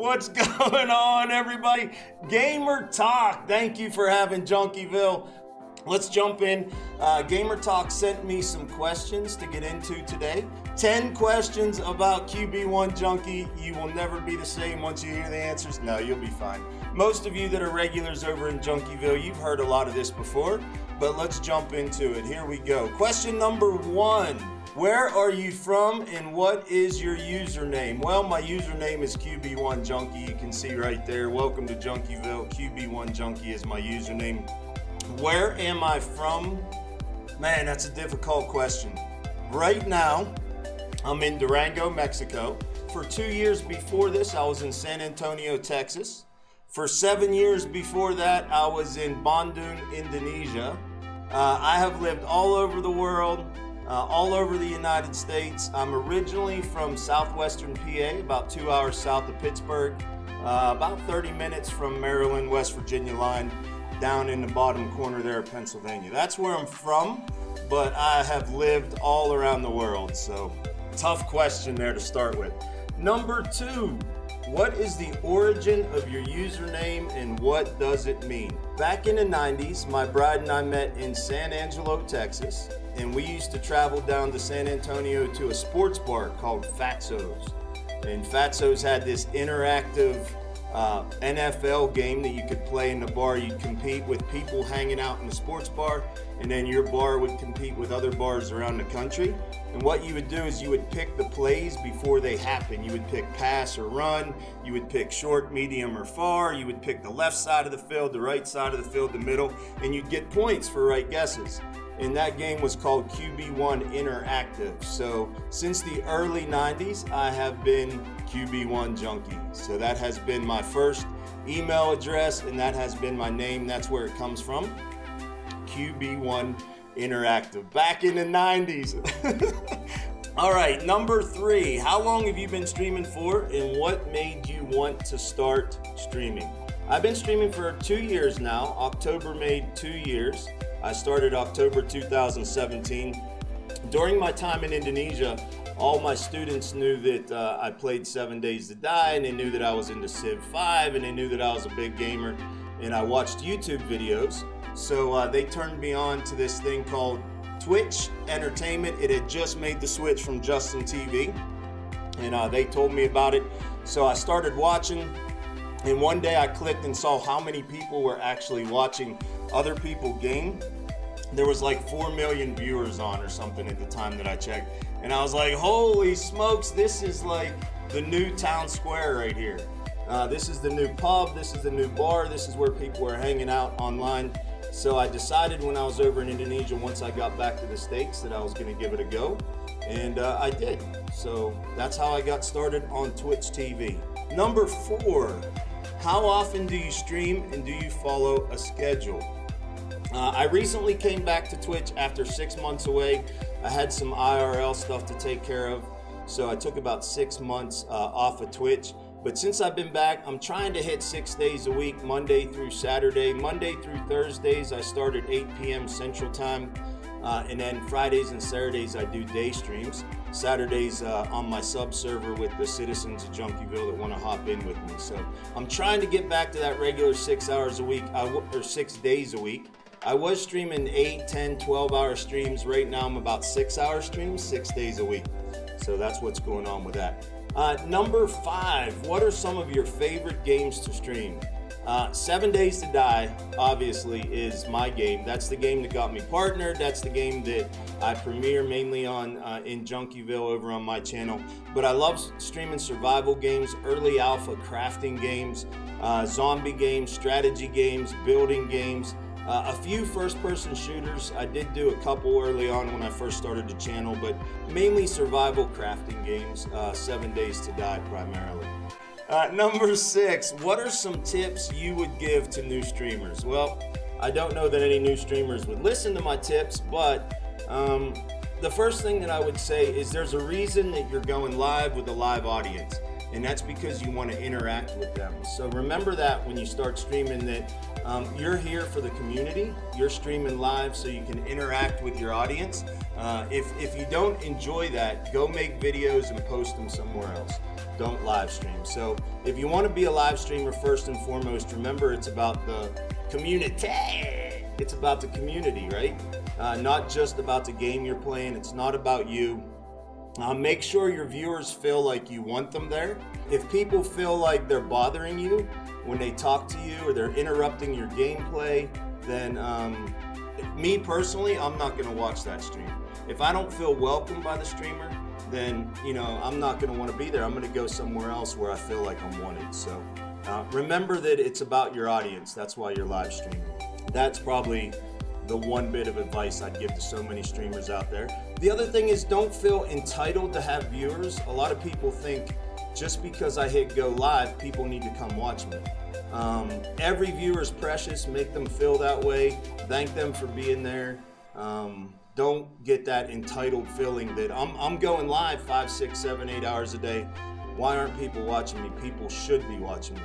What's going on, everybody? Gamrtalk, thank you for having Junkieville. Let's jump in. Gamrtalk sent me some questions to get into today. 10 questions about Qb1Junkie. You will never be the same once you hear the answers. No, you'll be fine. Most of you that are regulars over in Junkieville, you've heard a lot of this before, but let's jump into it. Here we go. Question number 1. Where are you from and what is your username? Well, my username is Qb1Junkie. You can see right there. Welcome to Junkieville. Qb1Junkie is my username. Where am I from? Man, that's a difficult question. Right now, I'm in Durango, Mexico. For 2 years before this, I was in San Antonio, Texas. For 7 years before that, I was in Bandung, Indonesia. I have lived all over the world, all over the United States. I'm originally from southwestern PA, about 2 hours south of Pittsburgh, about 30 minutes from Maryland, West Virginia line, down in the bottom corner there of Pennsylvania. That's where I'm from, but I have lived all around the world, so tough question there to start with. Number 2, what is the origin of your username and what does it mean? Back in the 90s, my bride and I met in San Angelo, Texas, and we used to travel down to San Antonio to a sports bar called Fatso's. And Fatso's had this interactive NFL game that you could play in the bar. You'd compete with people hanging out in the sports bar, and then your bar would compete with other bars around the country. And what you would do is you would pick the plays before they happen. You would pick pass or run, you would pick short, medium, or far, you would pick the left side of the field, the right side of the field, the middle, and you'd get points for right guesses. And that game was called Qb1 Interactive. So since the early 90s, I have been Qb1Junkie. So that has been my first email address, and that has been my name. That's where it comes from. Qb1 Interactive. Back in the 90s. All right, number 3. How long have you been streaming for, and what made you want to start streaming? I've been streaming for 2 years now. October made 2 years. I started October 2017. During my time in Indonesia, all my students knew that I played 7 Days to Die, and they knew that I was into Civ 5, and they knew that I was a big gamer, and I watched YouTube videos. So they turned me on to this thing called Twitch Entertainment. It had just made the switch from Justin TV, and they told me about it. So I started watching, and one day I clicked and saw how many people were actually watching other people game. There was like 4 million viewers on or something at the time that I checked. And I was like, holy smokes, this is like the new town square right here. This is the new pub, this is the new bar, this is where people are hanging out online. So I decided when I was over in Indonesia, once I got back to the States, that I was gonna give it a go. And I did. So that's how I got started on Twitch TV. Number 4, how often do you stream and do you follow a schedule? I recently came back to Twitch after 6 months away. I had some IRL stuff to take care of, so I took about 6 months off of Twitch. But since I've been back, I'm trying to hit 6 days a week, Monday through Saturday. Monday through Thursdays, I start at 8 p.m. Central Time, and then Fridays and Saturdays, I do day streams. Saturdays on my sub server with the citizens of Junkieville that want to hop in with me. So I'm trying to get back to that regular 6 hours a week, or 6 days a week. I was streaming 8, 10, 12-hour streams. Right now I'm about 6-hour streams, 6 days a week. So that's what's going on with that. Number 5, what are some of your favorite games to stream? 7 Days to Die, obviously, is my game. That's the game that got me partnered. That's the game that I premiere mainly on in Junkieville over on my channel. But I love streaming survival games, early alpha crafting games, zombie games, strategy games, building games. A few first-person shooters. I did do a couple early on when I first started the channel, but mainly survival crafting games, 7 Days to Die primarily. Number 6, what are some tips you would give to new streamers? Well, I don't know that any new streamers would listen to my tips, but the first thing that I would say is there's a reason that you're going live with a live audience, and that's because you want to interact with them. So remember that when you start streaming, that you're here for the community. You're streaming live so you can interact with your audience. If you don't enjoy that, go make videos and post them somewhere else. don't live stream. So if you want to be a live streamer, first and foremost, remember it's about the community. It's about the community, right? Not just about the game you're playing. It's not about you. Make sure your viewers feel like you want them there. If people feel like they're bothering you when they talk to you or they're interrupting your gameplay, then me personally, I'm not going to watch that stream. If I don't feel welcomed by the streamer, then I'm not going to want to be there. I'm going to go somewhere else where I feel like I'm wanted. So remember that it's about your audience. That's why you're live streaming. That's probably the one bit of advice I'd give to so many streamers out there. The other thing is, don't feel entitled to have viewers. A lot of people think just because I hit go live, people need to come watch me. Every viewer is precious. Make them feel that way. Thank them for being there. Don't get that entitled feeling that I'm going live 5, 6, 7, 8 hours a day. Why aren't people watching me? People should be watching me.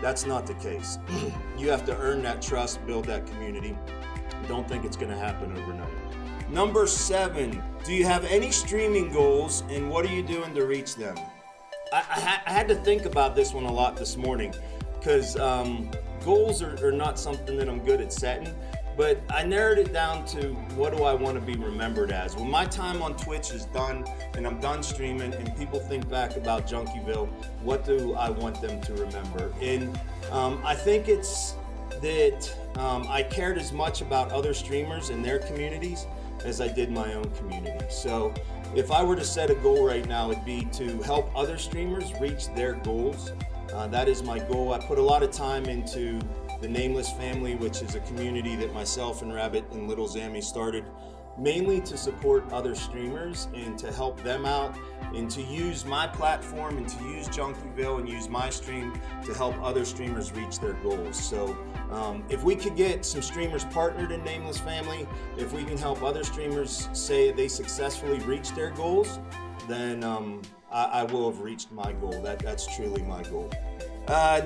That's not the case. You have to earn that trust, build that community. Don't think it's going to happen overnight. Number 7, do you have any streaming goals, and what are you doing to reach them? I had to think about this one a lot this morning, because goals are not something that I'm good at setting, but I narrowed it down to what do I want to be remembered as. When my time on Twitch is done and I'm done streaming and people think back about Junkieville, what do I want them to remember? And I think it's that I cared as much about other streamers and their communities as I did my own community. So if I were to set a goal right now, it'd be to help other streamers reach their goals. That is my goal. I put a lot of time into the Nameless family, which is a community that myself and Rabbit and Little Zammy started mainly to support other streamers and to help them out and to use my platform and to use Junkieville and use my stream to help other streamers reach their goals. So if we could get some streamers partnered in Nameless family, if we can help other streamers say they successfully reached their goals, then I will have reached my goal. That's truly my goal.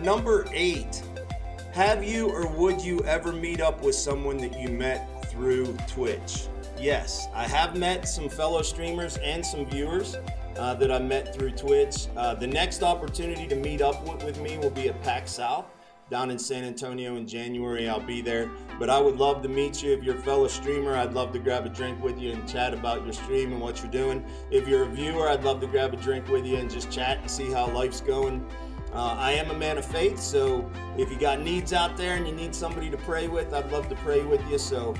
Number 8, have you or would you ever meet up with someone that you met through Twitch? Yes, I have met some fellow streamers and some viewers that I met through Twitch. The next opportunity to meet up with me will be at PAX South down in San Antonio in January. I'll be there, but I would love to meet you. If you're a fellow streamer, I'd love to grab a drink with you and chat about your stream and what you're doing. If you're a viewer, I'd love to grab a drink with you and just chat and see how life's going. I am a man of faith, so if you got needs out there and you need somebody to pray with, I'd love to pray with you. So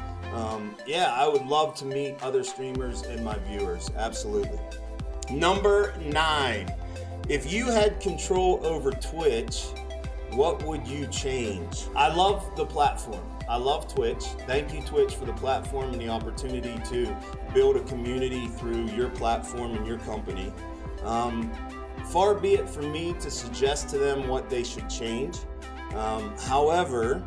yeah, I would love to meet other streamers and my viewers, absolutely. Number 9, if you had control over Twitch, what would you change? I love the platform. I love Twitch. Thank you, Twitch, for the platform and the opportunity to build a community through your platform and your company. Far be it from me to suggest to them what they should change. However,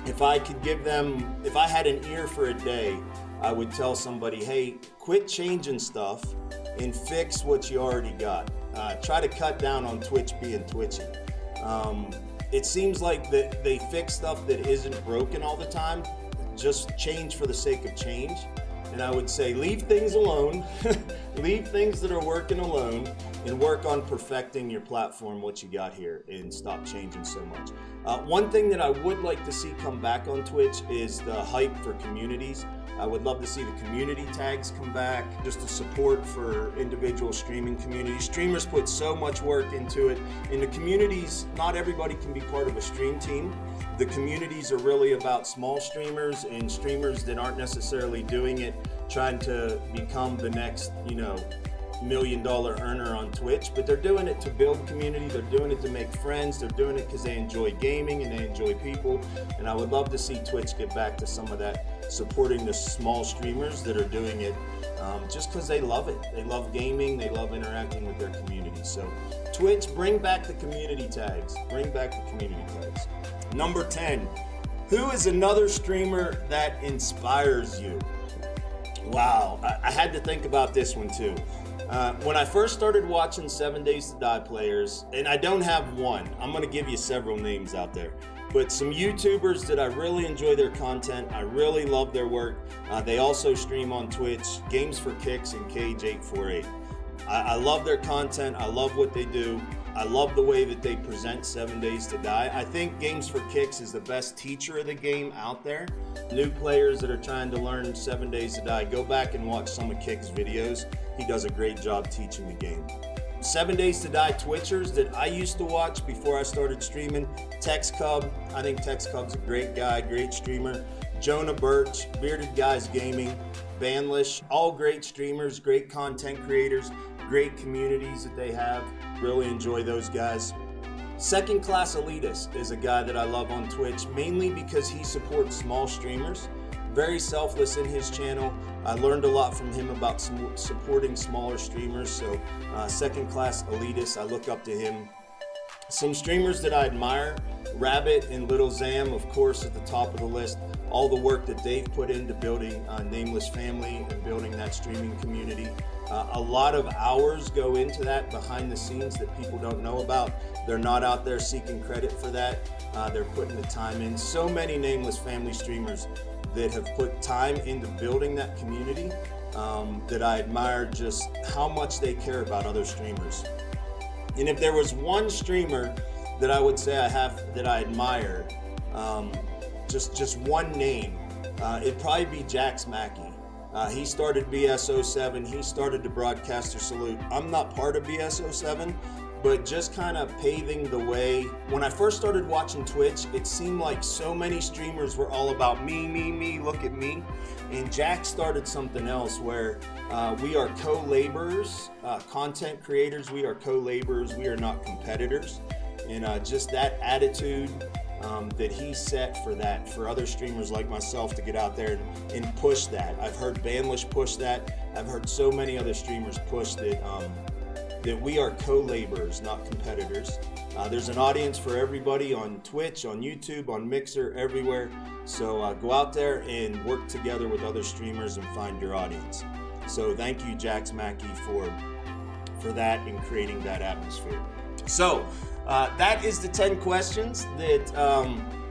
if I had an ear for a day, I would tell somebody, hey, quit changing stuff and fix what you already got. Try to cut down on Twitch being twitchy. It seems like that they fix stuff that isn't broken all the time, just change for the sake of change. And I would say leave things alone, leave things that are working alone, and work on perfecting your platform, what you got here, and stop changing so much. One thing that I would like to see come back on Twitch is the hype for communities. I would love to see the community tags come back, just the support for individual streaming communities. Streamers put so much work into it. In the communities, not everybody can be part of a stream team. The communities are really about small streamers and streamers that aren't necessarily doing it, trying to become the next, $1 million earner on Twitch, but they're doing it to build community, they're doing it to make friends, they're doing it because they enjoy gaming and they enjoy people. And I would love to see Twitch get back to some of that, supporting the small streamers that are doing it just because they love it. They love gaming, they love interacting with their community. So Twitch, bring back the community tags. Bring back the community tags. Number 10, who is another streamer that inspires you? Wow, I had to think about this one too. When I first started watching 7 Days to Die players, and I don't have one, I'm going to give you several names out there, but some YouTubers that I really enjoy their content, I really love their work. They also stream on Twitch, Games for Kicks and Cage848. I love their content. I love what they do. I love the way that they present 7 Days to Die. I think Games for Kicks is the best teacher of the game out there. New players that are trying to learn 7 Days to Die, go back and watch some of Kick's videos. He does a great job teaching the game. 7 Days to Die Twitchers that I used to watch before I started streaming. Tex Cub, I think Tex Cub's a great guy, great streamer. Jonah Birch, Bearded Guys Gaming, Vanlish, all great streamers, great content creators, great communities that they have. Really enjoy those guys. Second Class Elitist is a guy that I love on Twitch, mainly because he supports small streamers. Very selfless in his channel. I learned a lot from him about supporting smaller streamers. So Second Class Elitist, I look up to him. Some streamers that I admire, Rabbit and Little Zam, of course, at the top of the list. All the work that they've put into building Nameless Family and building that streaming community. A lot of hours go into that behind the scenes that people don't know about. They're not out there seeking credit for that. They're putting the time in. So many Nameless Family streamers that have put time into building that community that I admire just how much they care about other streamers. And if there was one streamer that I would say I have that I admire, just one name, it'd probably be Jax Mackey. He started BS07, he started the Broadcaster Salute. I'm not part of BS07, but just kind of paving the way. When I first started watching Twitch, it seemed like so many streamers were all about me, look at me. And Jack started something else where we are co-laborers, content creators, we are co-laborers, we are not competitors. And just that attitude that he set for other streamers like myself to get out there and push that. I've heard Vanlish push that. I've heard so many other streamers push that we are co-laborers, not competitors. There's an audience for everybody on Twitch, on YouTube, on Mixer, everywhere. So go out there and work together with other streamers and find your audience. So thank you, Jax Mackey, for that and creating that atmosphere. So that is the 10 questions that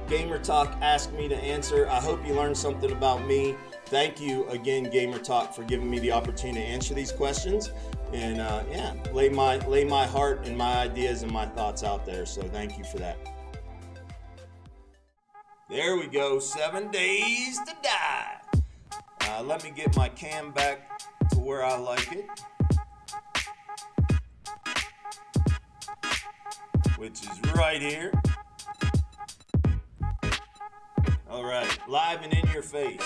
Gamrtalk asked me to answer. I hope you learned something about me. Thank you again, Gamrtalk, for giving me the opportunity to answer these questions and lay my heart and my ideas and my thoughts out there. So thank you for that. There we go, 7 Days to Die. Let me get my cam back to where I like it, which is right here. All right, live and in your face.